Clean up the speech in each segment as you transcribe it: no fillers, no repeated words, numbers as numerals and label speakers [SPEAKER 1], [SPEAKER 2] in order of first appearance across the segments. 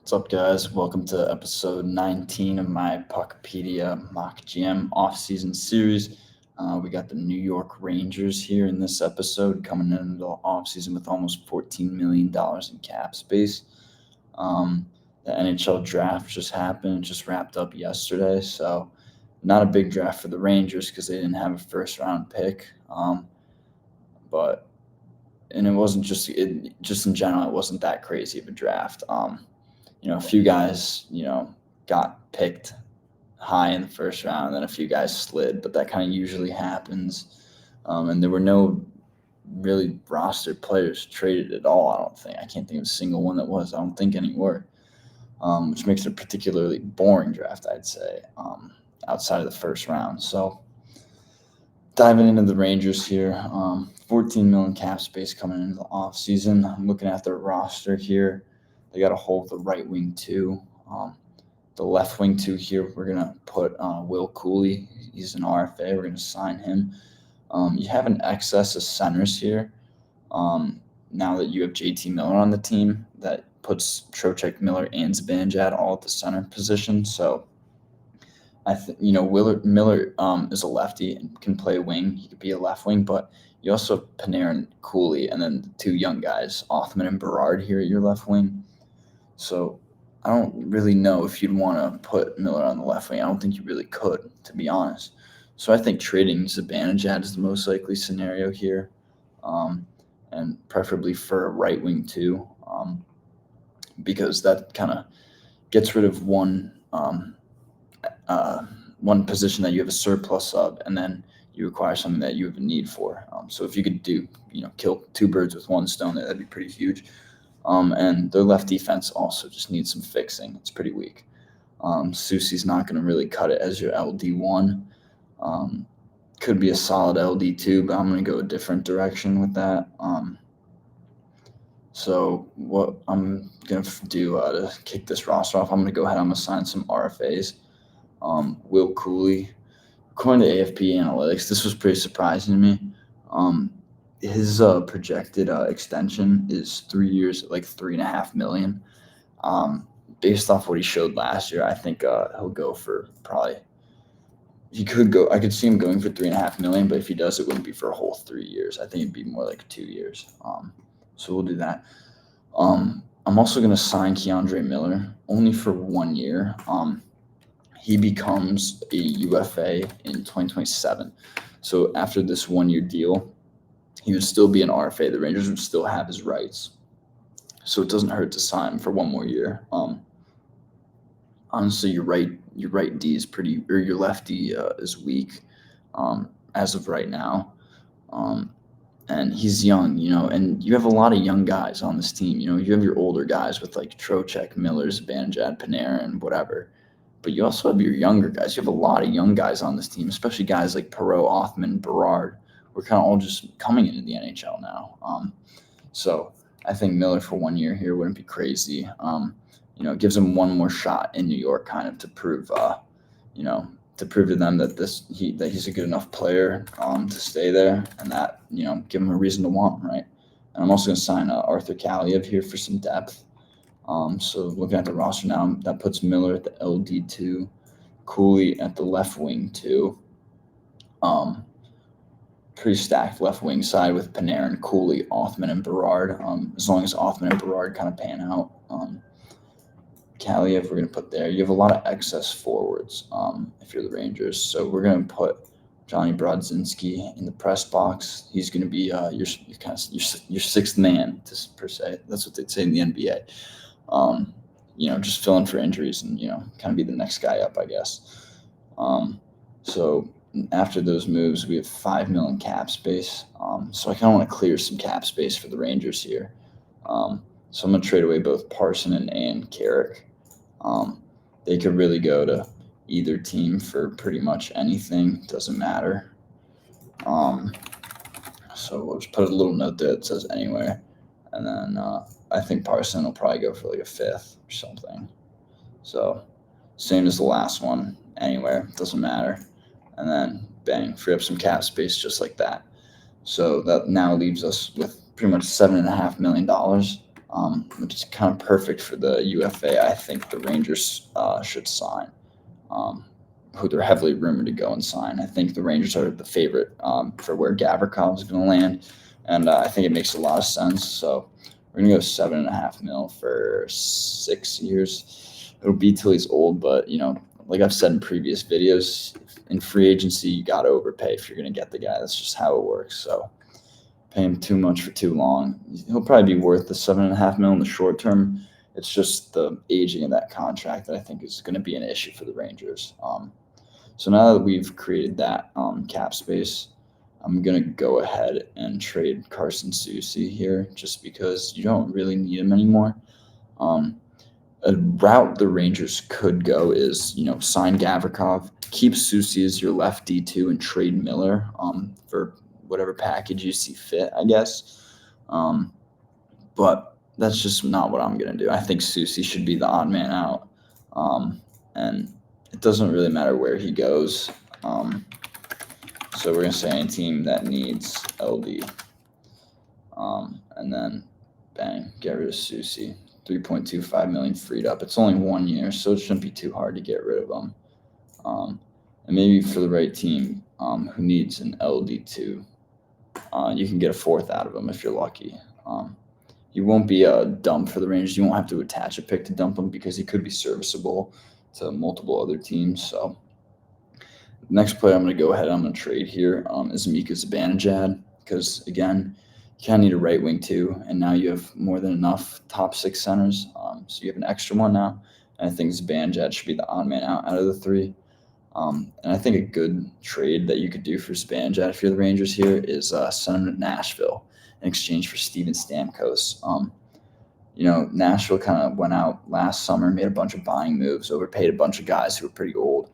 [SPEAKER 1] What's up, guys? Welcome to episode 19 of my Puckpedia Mock GM Offseason series. We got the New York Rangers here in this episode, coming into the offseason with almost $14 million in cap space. The NHL draft just happened, just wrapped up yesterday, so not a big draft for the Rangers because they didn't have a first-round pick. And it wasn't just in general, it wasn't that crazy of a draft. A few guys, got picked high in the first round, and then a few guys slid, but that kind of usually happens. And there were no really roster players traded at all, I don't think. I can't think of a single one that was. I don't think any were, which makes it a particularly boring draft, I'd say, outside of the first round. So diving into the Rangers here, 14 million cap space coming into the offseason. I'm looking at their roster here. They got a hold of the right wing too. The left wing too here, we're going to put Will Cooley. He's an RFA. We're going to sign him. You have an excess of centers here. Now that you have JT Miller on the team, that puts Trocheck, Miller, and Zibanejad all at the center position. So I think Miller is a lefty and can play wing. He could be a left wing, but you also have Panarin, Cooley, and then the two young guys, Othman and Berard, here at your left wing. So I don't really know if you'd want to put Miller on the left wing. I don't think you really could, to be honest. So I think trading Zibanejad is the most likely scenario here, and preferably for a right wing too, because that kind of gets rid of one position that you have a surplus of, and then you acquire something that you have a need for. So if you could kill two birds with one stone, that'd be pretty huge. And their left defense also just needs some fixing. It's pretty weak. Soucy's not going to really cut it as your LD1. Could be a solid LD2, but I'm going to go a different direction with that. So what I'm going to do to kick this roster off, I'm going to go ahead. I'm going to sign some RFAs. Will Cooley, according to AFP Analytics, this was pretty surprising to me. His projected extension is 3 years at like $3.5 million. Based off what he showed last year, I think he'll go for probably. He could go. I could see him going for $3.5 million, but if he does, it wouldn't be for a whole 3 years. I think it'd be more like 2 years. So we'll do that. I'm also going to sign Keandre Miller only for 1 year. He becomes a UFA in 2027. So after this 1 year deal, he would still be an RFA. The Rangers would still have his rights. So it doesn't hurt to sign him for 1 more year. Honestly, your right D is pretty, or your left D is weak as of right now. And he's young, and you have a lot of young guys on this team. You have your older guys with like Trocheck, Miller, Zibanejad, Panarin, whatever. But you also have your younger guys. You have a lot of young guys on this team, especially guys like Perreault, Othman, Berard. We're kind of all just coming into the NHL now. So I think Miller for 1 year here wouldn't be crazy. It gives him one more shot in New York, kind of to prove, to prove to them that he's a good enough player to stay there, and that give him a reason to want him, right? And I'm also going to sign Arthur Kaliev here for some depth. So looking at the roster now, that puts Miller at the LD2, Cooley at the left wing too. Pretty stacked left wing side with Panarin, Cooley, Othman, and Berard. As long as Othman and Berard kind of pan out. Kaliev, we're going to put there. You have a lot of excess forwards if you're the Rangers. So we're going to put Johnny Brodzinski in the press box. He's going to be your sixth man, per se. That's what they'd say in the NBA. Just fill in for injuries and, kind of be the next guy up, I guess. So after those moves, we have $5 million cap space. So I kind of want to clear some cap space for the Rangers here. So I'm going to trade away both Parson and Carrick. They could really go to either team for pretty much anything. Doesn't matter. So we'll just put a little note there that says anywhere. And then I think Parson will probably go for like a fifth or something. So same as the last one. Anywhere. Doesn't matter. And then bang, free up some cap space just like that. So that now leaves us with pretty much $7.5 million. which is kind of perfect for the UFA I think the Rangers should sign, who they're heavily rumored to go and sign. I think the Rangers are the favorite for where Gavrikov is going to land, and I think it makes a lot of sense. So we're going to go $7.5 million for 6 years. It'll be till he's old, but like I've said in previous videos, in free agency you got to overpay if you're going to get the guy. That's just how it works. So pay him too much for too long, he'll probably be worth the $7.5 million in the short term. It's just the aging of that contract that I think is going to be an issue for the Rangers. So now that we've created that cap space, I'm going to go ahead and trade Carson Soucy here just because you don't really need him anymore. A route the Rangers could go is, sign Gavrikov, keep Soucy as your left D2, and trade Miller for whatever package you see fit, I guess. But that's just not what I'm going to do. I think Soucy should be the odd man out. And it doesn't really matter where he goes. So we're going to say any team that needs LD. And then, bang, get rid of Soucy. $3.25 million freed up. It's only 1 year, so it shouldn't be too hard to get rid of him. And maybe for the right team who needs an LD2, you can get a fourth out of him if you're lucky. He won't be a dump for the Rangers. You won't have to attach a pick to dump him because he could be serviceable to multiple other teams. So the next player I'm going to go ahead, I'm going to trade here is Mika Zibanejad because, again, you kind of need a right wing too, and now you have more than enough top 6 centers. So you have an extra one now, and I think Zibanejad should be the odd man out of the 3. And I think a good trade that you could do for Zibanejad if you're the Rangers here is send him to Nashville in exchange for Steven Stamkos. Nashville kind of went out last summer, made a bunch of buying moves, overpaid a bunch of guys who were pretty old.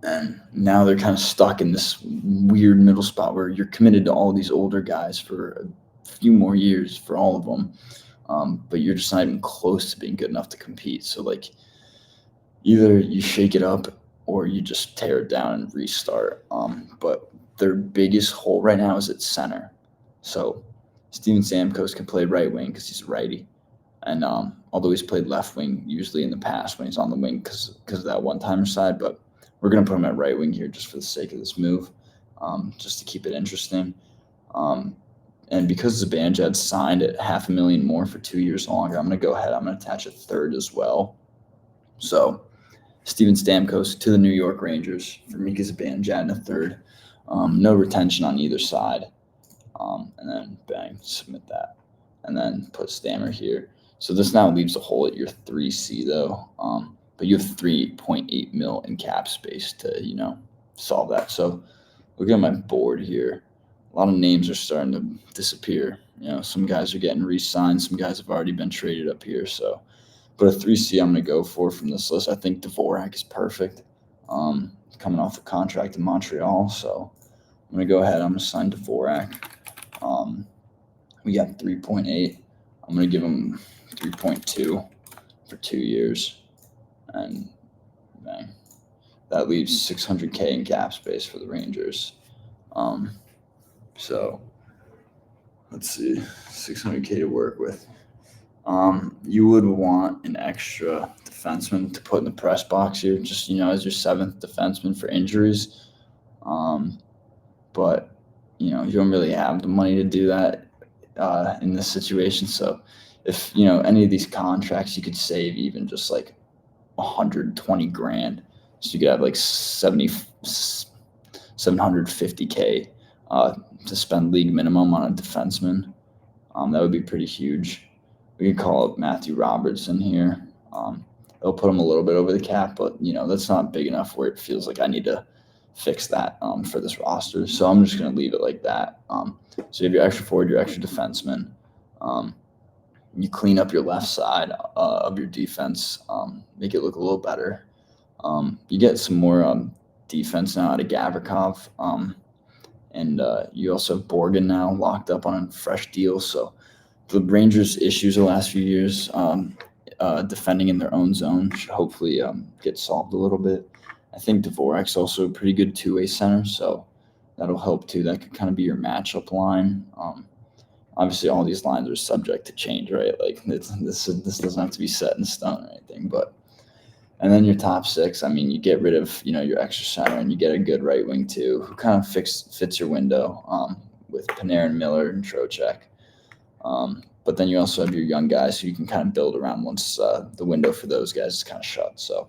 [SPEAKER 1] And now they're kind of stuck in this weird middle spot where you're committed to all these older guys for a few more years for all of them. But you're just not even close to being good enough to compete. So, either you shake it up or you just tear it down and restart. But their biggest hole right now is at center. So Steven Stamkos can play right wing because he's a righty. And although he's played left wing usually in the past when he's on the wing because of that one-timer side, but we're going to put him at right wing here just for the sake of this move, just to keep it interesting. And because Zibanejad signed at $500,000 more for 2 years longer, I'm going to go ahead. I'm going to attach a third as well. So Steven Stamkos to the New York Rangers for Mika Zibanejad in a third. No retention on either side. And then, bang, submit that. And then put Stammer here. So this now leaves a hole at your 3C, though. But you have $3.8 million in cap space to, solve that. So look at my board here. A lot of names are starting to disappear. Some guys are getting re-signed. Some guys have already been traded up here. So, but a 3C I'm going to go for from this list. I think Dvorak is perfect. Coming off a contract in Montreal. So I'm going to go ahead. I'm going to sign Dvorak. We got 3.8. I'm going to give him 3.2 for 2 years. And bang, that leaves $600K in cap space for the Rangers. So let's see, $600K to work with. You would want an extra defenseman to put in the press box here, just as your 7th defenseman for injuries. But you don't really have the money to do that in this situation. So if any of these contracts, you could save even just like $120,000, so you could have like 750K to spend league minimum on a defenseman. That would be pretty huge. We could call up Matthew Robertson here. It'll put him a little bit over the cap, but that's not big enough where it feels like I need to fix that for this roster. So I'm just gonna leave it like that. So you have your extra forward, your extra defenseman. You clean up your left side of your defense, make it look a little better. You get some more defense now out of Gavrikov. And you also have Borgen now locked up on a fresh deal. So the Rangers' issues the last few years defending in their own zone should hopefully get solved a little bit. I think Dvorak's also a pretty good two-way center, so that'll help too. That could kind of be your matchup line. Obviously, all these lines are subject to change, right? Like this doesn't have to be set in stone or anything. But and then your top six, I mean, you get rid of your extra center and you get a good right wing too, who kind of fits your window with Panarin, Miller, and Trocheck. But then you also have your young guys who you can kind of build around once the window for those guys is kind of shut. So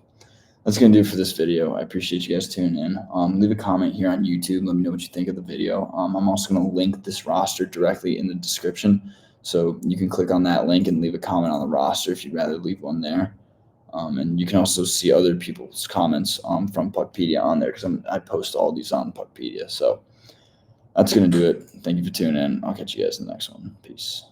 [SPEAKER 1] that's going to do it for this video. I appreciate you guys tuning in. Leave a comment here on YouTube. Let me know what you think of the video. I'm also going to link this roster directly in the description. So you can click on that link and leave a comment on the roster if you'd rather leave one there. And you can also see other people's comments from Puckpedia on there because I post all these on Puckpedia. So that's going to do it. Thank you for tuning in. I'll catch you guys in the next one. Peace.